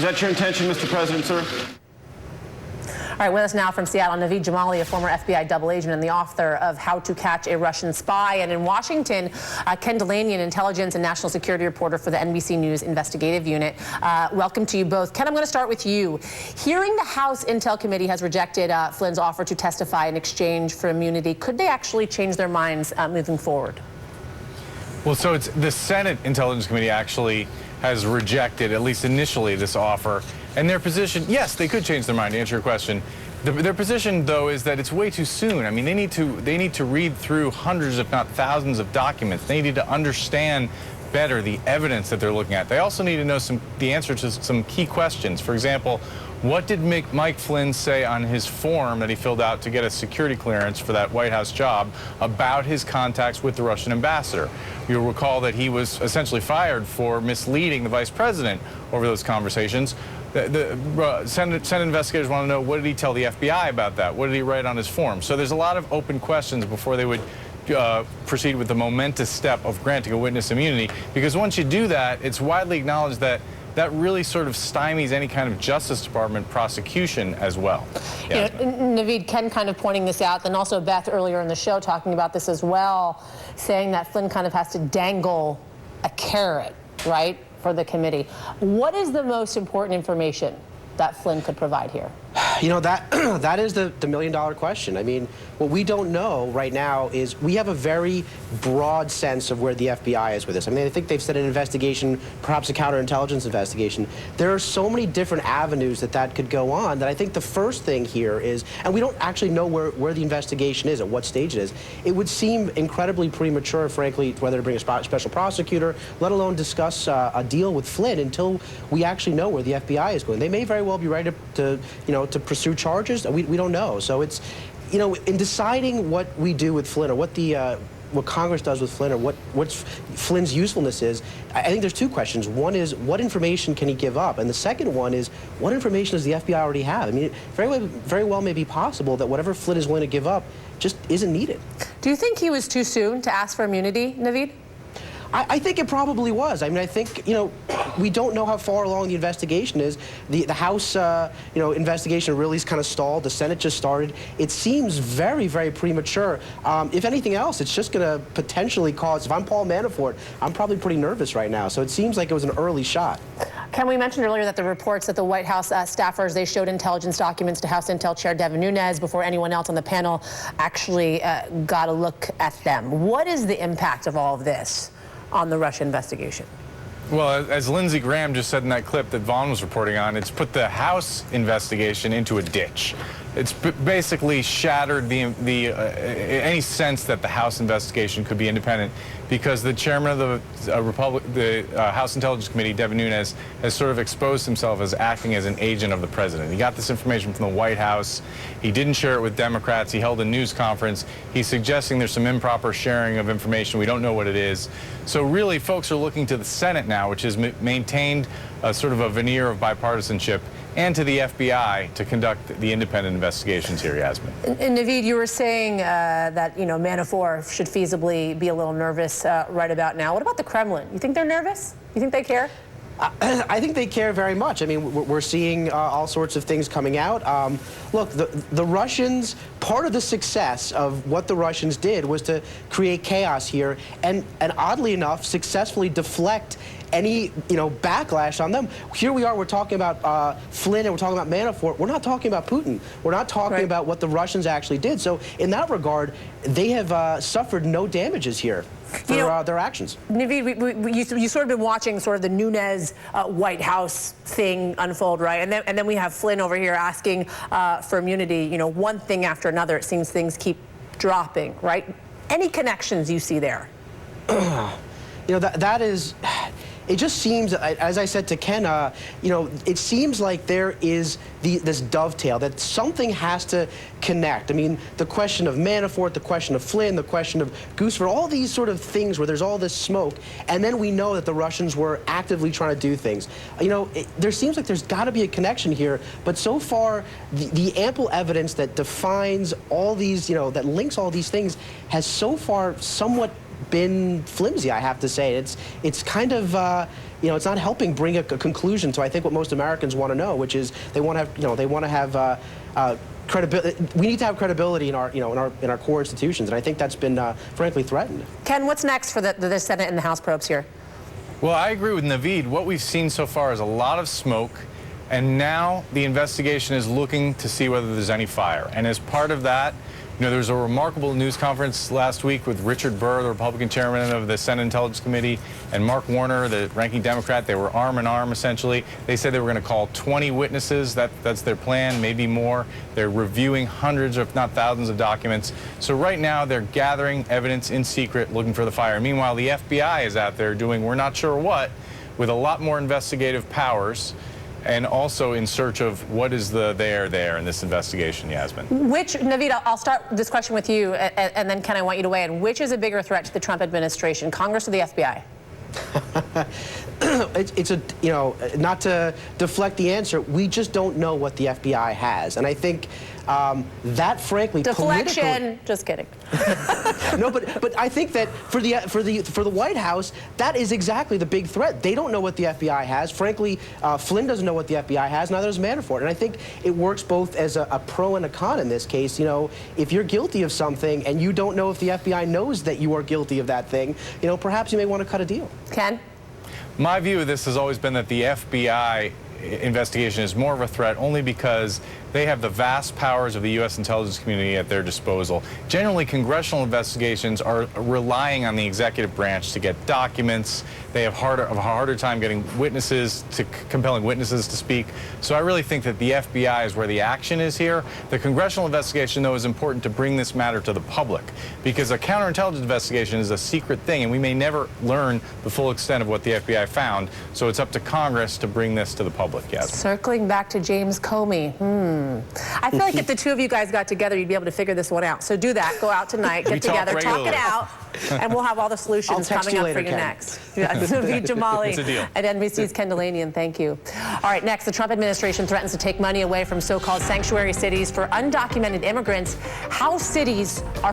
Is that your intention, Mr. President, sir? All right, with us now from Seattle, Naveed Jamali, a former FBI double agent and the author of How to Catch a Russian Spy. And in Washington, Ken Delaney, an intelligence and national security reporter for the NBC News investigative unit. Welcome to you both. Ken, I'm going to start with you. Hearing the House Intel Committee has rejected Flynn's offer to testify in exchange for immunity, could they actually change their minds moving forward? Well, so it's the Senate Intelligence Committee actually has rejected, at least initially, this offer. And their position, yes, they could change their mind, to answer your question. Their position, though, is that it's way too soon. I mean, they need to read through hundreds, if not thousands, of documents. They need to understand better the evidence that they're looking at. They also need to know the answer to some key questions. For example, what did Mike Flynn say on his form that he filled out to get a security clearance for that White House job about his contacts with the Russian ambassador? You'll recall that he was essentially fired for misleading the vice president over those conversations. The Senate investigators want to know, what did he tell the FBI about that? What did he write on his form? So there's a lot of open questions before they would proceed with the momentous step of granting a witness immunity, because once you do that, it's widely acknowledged that that really sort of stymies any kind of Justice Department prosecution as well. Yeah. You know, Naveed, Ken kind of pointing this out, then also Beth earlier in the show talking about this as well, saying that Flynn kind of has to dangle a carrot, right, for the committee. What is the most important information that Flynn could provide here? You know, that is the million-dollar question. I mean, what we don't know right now is we have a very broad sense of where the FBI is with this. I mean, I think they've said an investigation, perhaps a counterintelligence investigation. There are so many different avenues that could go on that I think the first thing here is, and we don't actually know where the investigation is, at what stage it is. It would seem incredibly premature, frankly, whether to bring a special prosecutor, let alone discuss a deal with Flynn until we actually know where the FBI is going. They may very well be ready to pursue charges. We don't know. So it's, you know, in deciding what we do with Flynn, or what Congress does with Flynn, or what Flynn's usefulness is, I think there's two questions. One is, what information can he give up? And the second one is, what information does the FBI already have? I mean, very well may be possible that whatever Flynn is willing to give up just isn't needed. Do you think he was too soon to ask for immunity, Naveed? I think it probably was. I mean, I think, you know, we don't know how far along the investigation is. The House, investigation really is kind of stalled. The Senate just started. It seems very, very premature. If anything else, it's just going to potentially cause, if I'm Paul Manafort, I'm probably pretty nervous right now. So it seems like it was an early shot. Ken, we mentioned earlier that the reports that the White House staffers, they showed intelligence documents to House Intel Chair Devin Nunes before anyone else on the panel actually got a look at them. What is the impact of all of this on the Russia investigation? Well, as Lindsey Graham just said in that clip that Vaughn was reporting on, it's put the House investigation into a ditch. It's basically shattered any sense that the House investigation could be independent, because the chairman of the House Intelligence Committee, Devin Nunes, has sort of exposed himself as acting as an agent of the president. He got this information from the White House. He didn't share it with Democrats. He held a news conference. He's suggesting there's some improper sharing of information. We don't know what it is. So really, folks are looking to the Senate now, which has maintained a sort of a veneer of bipartisanship, and to the FBI to conduct the independent investigations here, Yasmin. And Naveed, you were saying that, you know, Manafort should feasibly be a little nervous right about now. What about the Kremlin? You think they're nervous? You think they care? I think they care very much. I mean, we're seeing all sorts of things coming out. Look, the Russians, part of the success of what the Russians did was to create chaos here and oddly enough, successfully deflect any, backlash on them. Here we are, we're talking about Flynn and we're talking about Manafort. We're not talking about Putin. We're not talking about what the Russians actually did. So in that regard, they have suffered no damages here for their actions. Naveed, you sort of been watching sort of the Nunes White House thing unfold, right? And then we have Flynn over here asking for immunity. One thing after another, it seems things keep dropping, right? Any connections you see there? That is, it just seems, as I said to Ken, it seems like there is this dovetail, that something has to connect. I mean, the question of Manafort, the question of Flynn, the question of Goosefer, all these sort of things where there's all this smoke, and then we know that the Russians were actively trying to do things. There seems like there's got to be a connection here, but so far, the ample evidence that defines all these, that links all these things has so far somewhat been flimsy, I have to say. It's kind of, it's not helping bring a conclusion to, I think, what most Americans want to know, which is they want to have, they want to have credibility. We need to have credibility in our, in our core institutions, and I think that's been, frankly, threatened. Ken, what's next for the Senate and the House probes here? Well, I agree with Naveed. What we've seen so far is a lot of smoke, and now the investigation is looking to see whether there's any fire. And as part of that, there was a remarkable news conference last week with Richard Burr, the Republican chairman of the Senate Intelligence Committee, and Mark Warner, the ranking Democrat. They were arm in arm, essentially. They said they were going to call 20 witnesses. That's their plan, maybe more. They're reviewing hundreds, if not thousands, of documents. So right now, they're gathering evidence in secret, looking for the fire. Meanwhile, the FBI is out there doing we're not sure what, with a lot more investigative powers, and also in search of what is the there in this investigation, Yasmin. Naveed, I'll start this question with you, and then Ken, I want you to weigh in. Which is a bigger threat to the Trump administration, Congress or the FBI? It's not to deflect the answer, we just don't know what the FBI has, and I think that, frankly, deflection. Just kidding. No, but I think that for the White House, that is exactly the big threat. They don't know what the FBI has. Frankly, Flynn doesn't know what the FBI has. Neither does Manafort. And I think it works both as a pro and a con in this case. If you're guilty of something and you don't know if the FBI knows that you are guilty of that thing, perhaps you may want to cut a deal. Ken? My view of this has always been that the FBI investigation is more of a threat only because they have the vast powers of the U.S. intelligence community at their disposal. Generally, congressional investigations are relying on the executive branch to get documents. They have a harder time getting compelling witnesses to speak. So I really think that the FBI is where the action is here. The congressional investigation, though, is important to bring this matter to the public, because a counterintelligence investigation is a secret thing, and we may never learn the full extent of what the FBI found. So it's up to Congress to bring this to the public. Yes. Circling back to James Comey. I feel like if the two of you guys got together, you'd be able to figure this one out. So do that. Go out tonight, get together, talk it out, and we'll have all the solutions coming up for you next. Naveed Jamali at NBC's Ken Delanian. Thank you. All right, next, the Trump administration threatens to take money away from so-called sanctuary cities for undocumented immigrants. How cities are